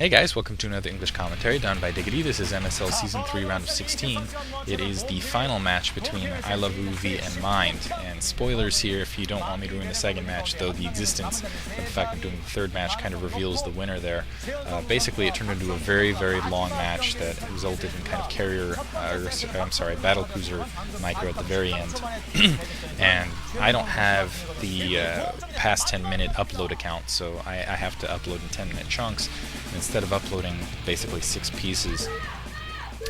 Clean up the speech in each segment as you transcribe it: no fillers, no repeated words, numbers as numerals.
Hey guys, welcome to another English commentary done by Diggity. This is MSL Season 3, Round of 16. It is the final match between Iloveoov and Mind. And spoilers here if you don't want me to ruin the second match, though the existence of the fact of doing the third match kind of reveals the winner there. Basically, it turned into a very, very long match that resulted in kind of battle cruiser micro at the very end. And I don't have the past 10-minute upload account, so I have to upload in 10-minute chunks. Instead of uploading basically 6 pieces,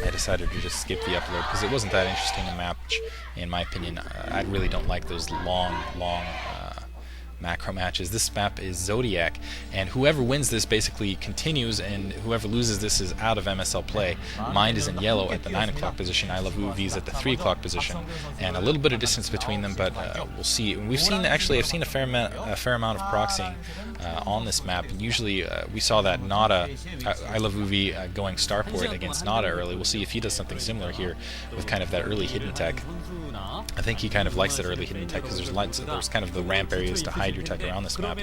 I decided to just skip the upload because it wasn't that interesting a match, in my opinion. I really don't like those long macro matches. This map is Zodiac, and whoever wins this basically continues, and whoever loses this is out of MSL play. Mind is in yellow at the 9 o'clock position, Iloveoov is at the 3 o'clock position, and a little bit of distance between them, but we'll see. I've seen a fair amount of proxying on this map, and usually we saw that Iloveoov going starport against Nada early. We'll see if he does something similar here with kind of that early hidden tech. I think he kind of likes that early hidden tech because there's kind of the ramp areas to hide your tech around this map.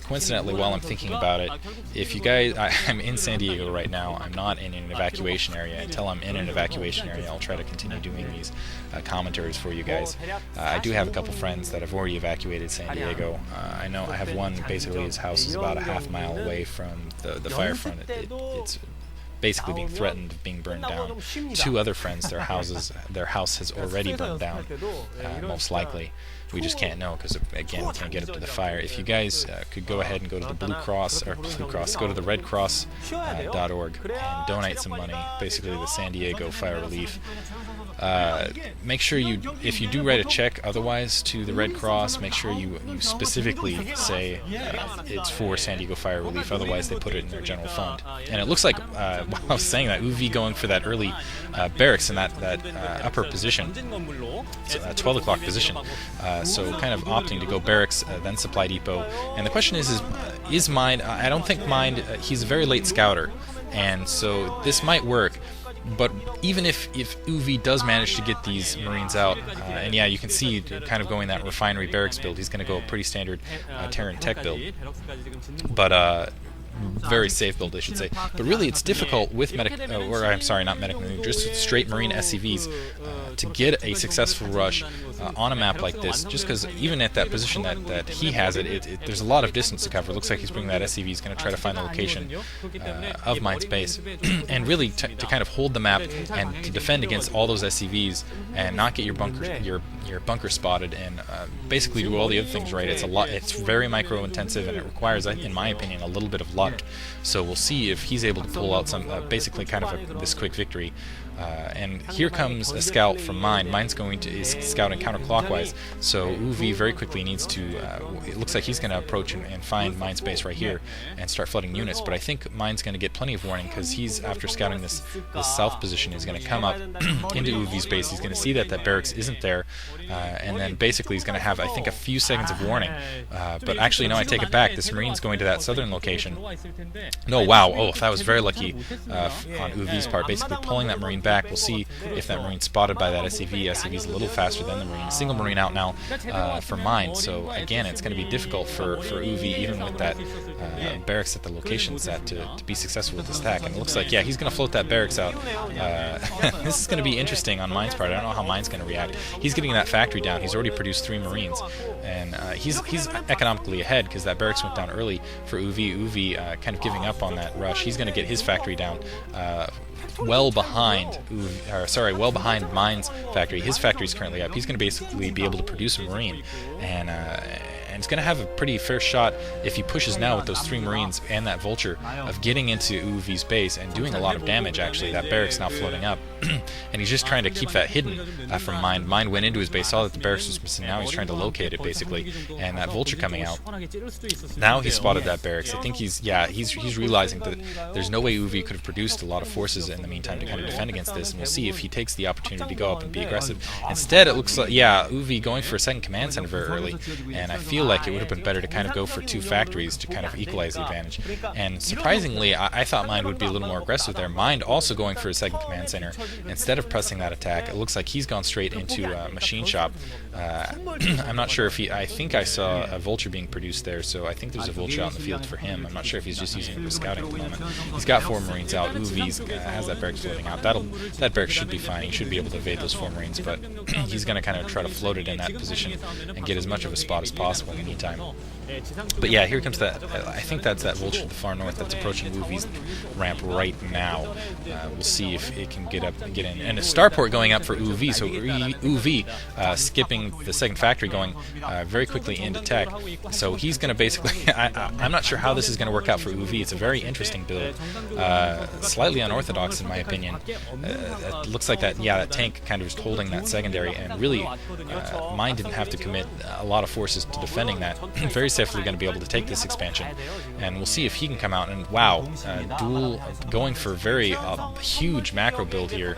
Coincidentally, while I'm thinking about it, if you guys, I'm in San Diego right now. I'm not in an evacuation area. Until I'm in an evacuation area, I'll try to continue doing these commentaries for you guys. I do have a couple friends that have already evacuated San Diego. I know I have one, basically his house is about a half-mile away from the fire front. It's basically being threatened of being burned down. 2 other friends, their house has already burned down, most likely. We just can't know because, again, we can't get up to the fire. If you guys could go ahead and go to the go to the redcross.org and donate some money, basically the San Diego fire relief. Make sure if you do write a check otherwise to the Red Cross, make sure you specifically say it's for San Diego fire relief, otherwise they put it in their general fund. And it looks like, while I was saying that, Uv going for that early barracks in that upper position, so 12 o'clock position, so kind of opting to go barracks, then supply depot. And the question is Mind, I don't think Mind, he's a very late scouter, and so this might work. But even if Uv does manage to get these Marines out, and yeah, you can see kind of going that refinery barracks build, he's going to go a pretty standard Terran tech build. But very safe build, I should say. But really, it's difficult with just straight Marine SCVs to get a successful rush on a map like this, just because even at that position that he has there's a lot of distance to cover. It looks like he's bringing that SCV. He's going to try to find the location of Mind's base, and really to kind of hold the map and to defend against all those SCVs and not get your bunker spotted, and basically do all the other things right. It's very micro intensive, and it requires, in my opinion, a little bit of luck. So we'll see if he's able to pull out some basically kind of this quick victory. And here comes a scout from Mind. Mind's is scouting counterclockwise, so Uv very quickly needs to, it looks like he's going to approach and find Mind's base right here and start flooding units, but I think Mind's going to get plenty of warning because he's, after scouting this south position, he's going to come up into Uv's base. He's going to see that barracks isn't there, and then basically he's going to have, I think, a few seconds of warning. But actually, no, I take it back. This Marine's going to that southern location. No, wow, oh, that was very lucky on Uv's part, basically pulling that Marine back. We'll see if that Marine's spotted by that SCV. SCV's a little faster than the Marine. A single Marine out now for Mind. So again, it's going to be difficult for Uv, even with that barracks at the locations to be successful with this attack. And it looks like, yeah, he's going to float that barracks out. This is going to be interesting on Mind's part. I don't know how Mind's going to react. He's getting that factory down. He's already produced 3 Marines, and he's economically ahead because that barracks went down early for Uv. Uv kind of giving up on that rush. He's going to get his factory down. Well behind Mind's factory. His factory is currently up. He's going to basically be able to produce a Marine, and it's going to have a pretty fair shot if he pushes now with those 3 Marines and that Vulture of getting into Uv's base and doing a lot of damage. Actually, that barracks now floating up, and he's just trying to keep that hidden from Mind. Mind went into his base, saw that the barracks was missing. Now he's trying to locate it basically, and that Vulture coming out. Now he spotted that barracks. I think he's realizing that there's no way Uv could have produced a lot of forces in the meantime to kind of defend against this, and we'll see if he takes the opportunity to go up and be aggressive. Instead, it looks like, yeah, Uv going for a second command center very early, and I feel like it would have been better to kind of go for 2 factories to kind of equalize the advantage. And surprisingly, I thought Mind would be a little more aggressive there. Mind also going for a second command center, instead of pressing that attack, it looks like he's gone straight into Machine Shop. I'm not sure if I think I saw a Vulture being produced there, so I think there's a Vulture out in the field for him. I'm not sure if he's just using it for scouting at the moment. He's got 4 Marines out. Uv has that barracks floating out. That barracks should be fine. He should be able to evade those 4 Marines, but he's going to kind of try to float it in that position and get as much of a spot as possible in the meantime. But yeah, here comes that. I think that's that Vulture to the far north that's approaching Uvi's ramp right now. We'll see if it can get up and get in. And a starport going up for Uv, so Uv skipping the second factory, going very quickly into tech. So he's going to basically. I'm not sure how this is going to work out for Uv. It's a very interesting build, slightly unorthodox in my opinion. It looks like that. Yeah, that tank kind of just holding that secondary, and really, mine didn't have to commit a lot of forces to defending that. Very safely going to be able to take this expansion, and we'll see if he can come out. And wow, dual going for very huge macro build here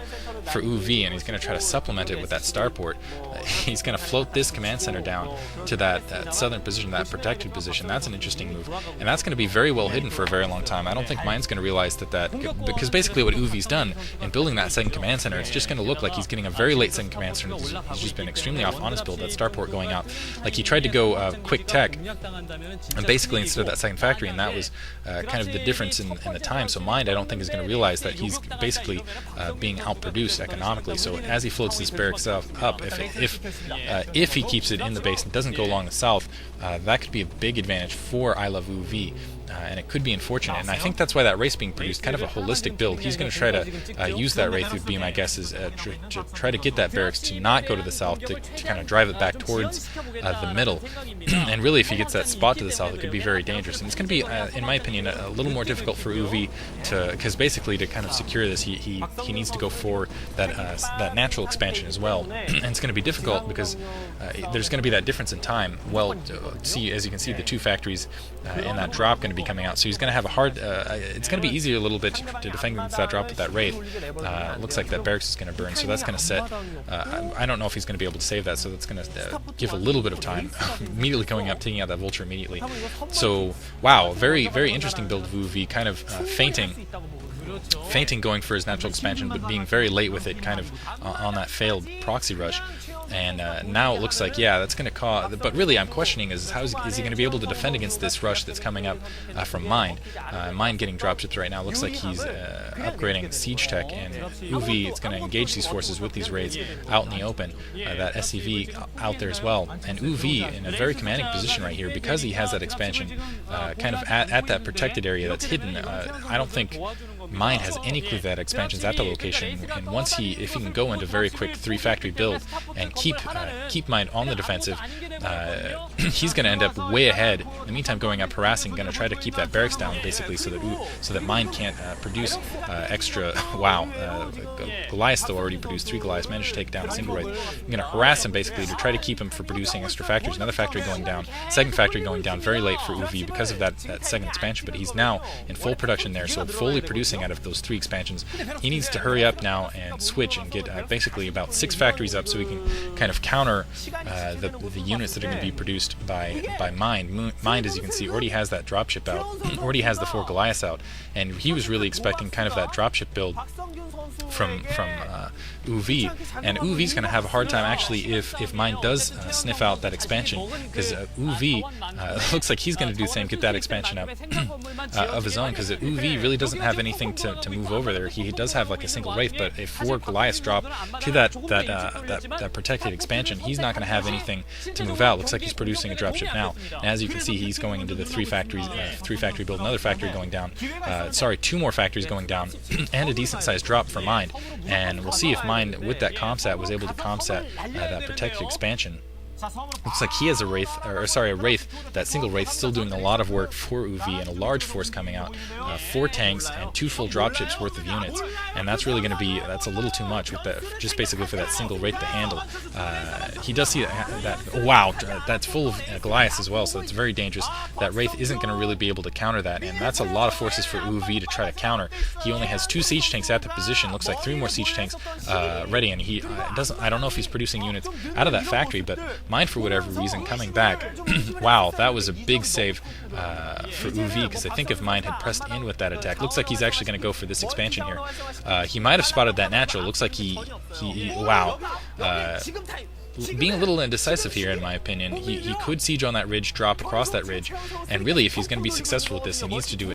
for Uv, and he's going to try to supplement it with that starport. He's going to float this command center down to that southern position, that protected position. That's an interesting move, and that's going to be very well hidden for a very long time. I don't think mine's going to realize that because basically what Uvi's done in building that second command center, it's just going to look like he's getting a very late second command center. He's just been extremely off on his build. That starport going out, like he tried to go quick tech, and basically instead of that second factory, and that was kind of the difference in the time. So Mind, I don't think, is going to realize that he's basically being outproduced economically. So as he floats this barracks up, if he keeps it in the base and doesn't go along the south, that could be a big advantage for Iloveoov. And it could be unfortunate, and I think that's why that Wraith's being produced, kind of a holistic build. He's going to try to use that Wraith, would be my guess, is to try to get that barracks to not go to the south, to kind of drive it back towards the middle. And really, if he gets that spot to the south, it could be very dangerous. And it's going to be, in my opinion, a little more difficult for Uv because basically to kind of secure this, he needs to go for that natural expansion as well. And it's going to be difficult because there's going to be that difference in time. Well, see, as you can see, the 2 factories and that drop going to be coming out, so he's going to have a hard. It's going to be easier a little bit to defend against that drop with that Wraith. Looks like that barracks is going to burn, so that's going to set. I don't know if he's going to be able to save that, so that's going to give a little bit of time. Immediately going up, taking out that Vulture immediately. So wow, very very interesting build of Uv, kind of fainting going for his natural expansion, but being very late with it, kind of on that failed proxy rush. And now it looks like, yeah, that's going to cause. But really, I'm questioning is he going to be able to defend against this rush that's coming up from Mind? Mind getting dropships right now. Looks like he's upgrading siege tech, and Uv is going to engage these forces with these raids out in the open. That SCV out there as well, and Uv in a very commanding position right here because he has that expansion, kind of at that protected area that's hidden. I don't think Mind has any clue that expansion's at the location, and if he can go into very quick 3 factory build and keep Mind on the defensive, he's going to end up way ahead. In the meantime, going up harassing, going to try to keep that barracks down basically, so that Mind can't produce extra. Wow, Goliath though already produced 3 Goliaths, managed to take down a single Wraith. I'm going to harass him basically to try to keep him from producing extra factories. Another factory going down, second factory going down very late for Uv because of that second expansion, but he's now in full production there, so fully producing out of those 3 expansions. He needs to hurry up now and switch and get basically about 6 factories up so he can kind of counter the units that are going to be produced by Mind. Mind, as you can see, already has that dropship out, already has the 4 Goliaths out, and he was really expecting kind of that dropship build from Uv, and Uvi's going to have a hard time actually if Mind does sniff out that expansion, because Uv looks like he's going to do the same, get that expansion up of his own, because Uv really doesn't have anything to move over there. He does have like a single Wraith, but if 4 Goliaths drop to that protected expansion, he's not going to have anything to move out. Looks like he's producing a dropship now, and as you can see, he's going into the 3 factory build, another factory going down, 2 more factories going down, and a decent sized drop for Mind. And we'll see if Mind with that comsat was able to comsat that protected expansion. Looks like he has a Wraith, a Wraith, that single Wraith, still doing a lot of work for Uv, and a large force coming out, 4 tanks and 2 full dropships worth of units, and that's really going to be, that's a little too much with that, just basically for that single Wraith to handle. He does see that wow, that's full of Goliaths as well, so it's very dangerous. That Wraith isn't going to really be able to counter that, and that's a lot of forces for Uv to try to counter. He only has 2 siege tanks at the position, looks like 3 more siege tanks ready, and he doesn't. I don't know if he's producing units out of that factory, but Mind, for whatever reason, coming back. Wow, that was a big save for UV, because I think if Mind had pressed in with that attack, looks like he's actually going to go for this expansion here. He might have spotted that natural. Looks like he wow. Being a little indecisive here, in my opinion. He could siege on that ridge, drop across that ridge, and really, if he's going to be successful with this, he needs to do it